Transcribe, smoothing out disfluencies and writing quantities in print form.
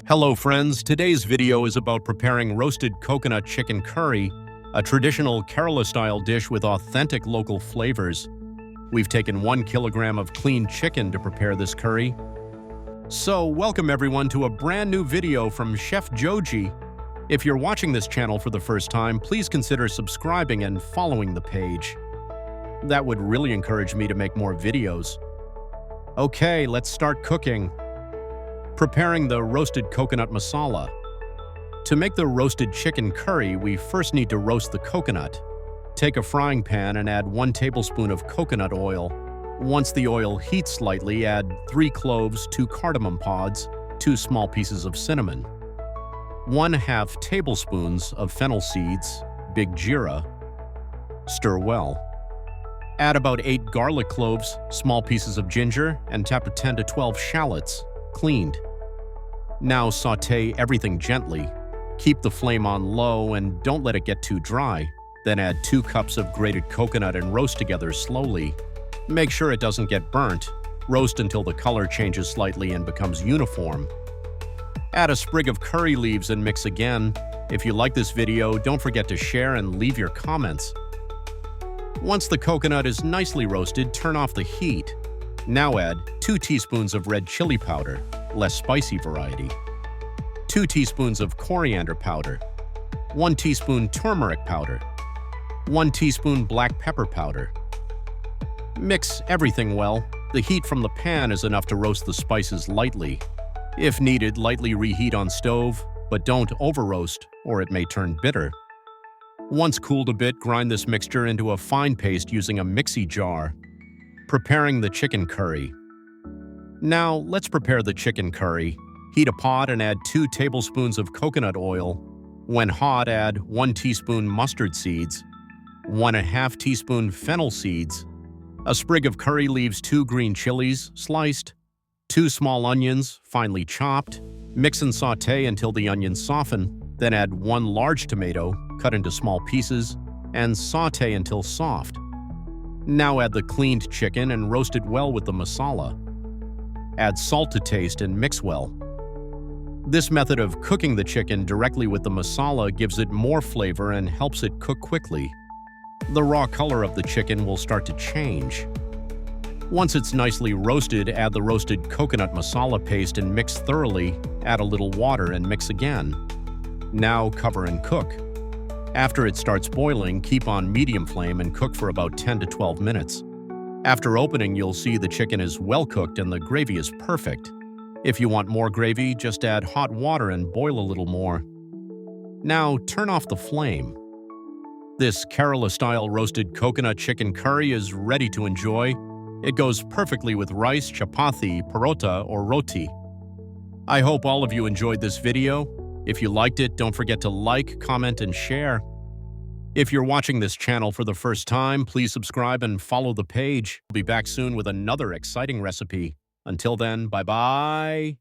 Hello friends, today's video is about preparing roasted coconut chicken curry, a traditional Kerala-style dish with authentic local flavors. We've taken 1 kilogram of clean chicken to prepare this curry. So, welcome everyone to a brand new video from Chef Joji. If you're watching this channel for the first time, please consider subscribing and following the page. That would really encourage me to make more videos. Okay, let's start cooking. Preparing the roasted coconut masala. To make the roasted chicken curry, we first need to roast the coconut. Take a frying pan and add 1 tablespoon of coconut oil. Once the oil heats slightly, add 3 cloves, 2 cardamom pods, 2 small pieces of cinnamon, 1/2 tablespoons of fennel seeds, big jeera. Stir well. Add about 8 garlic cloves, small pieces of ginger, and tap 10 to 12 shallots, cleaned. Now sauté everything gently. Keep the flame on low and don't let it get too dry. Then add 2 cups of grated coconut and roast together slowly. Make sure it doesn't get burnt. Roast until the color changes slightly and becomes uniform. Add a sprig of curry leaves and mix again. If you like this video, don't forget to share and leave your comments. Once the coconut is nicely roasted, turn off the heat. Now add 2 teaspoons of red chili powder, less spicy variety, 2 teaspoons of coriander powder, 1 teaspoon turmeric powder, 1 teaspoon black pepper powder. Mix everything well. The heat from the pan is enough to roast the spices lightly. If needed, lightly reheat on stove, but don't over-roast or it may turn bitter. Once cooled a bit, grind this mixture into a fine paste using a mixie jar. Preparing the chicken curry. Now, let's prepare the chicken curry. Heat a pot and add 2 tablespoons of coconut oil. When hot, add 1 teaspoon mustard seeds, 1/2 teaspoon fennel seeds, a sprig of curry leaves, 2 green chilies, sliced, 2 small onions, finely chopped. Mix and sauté until the onions soften. Then add 1 large tomato, cut into small pieces, and sauté until soft. Now add the cleaned chicken and roast it well with the masala. Add salt to taste and mix well. This method of cooking the chicken directly with the masala gives it more flavor and helps it cook quickly. The raw color of the chicken will start to change. Once it's nicely roasted, add the roasted coconut masala paste and mix thoroughly. Add a little water and mix again. Now cover and cook. After it starts boiling, keep on medium flame and cook for about 10 to 12 minutes. After opening, you'll see the chicken is well cooked and the gravy is perfect. If you want more gravy, just add hot water and boil a little more. Now turn off the flame. This Kerala-style roasted coconut chicken curry is ready to enjoy. It goes perfectly with rice, chapati, parotta, or roti. I hope all of you enjoyed this video. If you liked it, don't forget to like, comment, and share. If you're watching this channel for the first time, please subscribe and follow the page. I'll be back soon with another exciting recipe. Until then, bye-bye.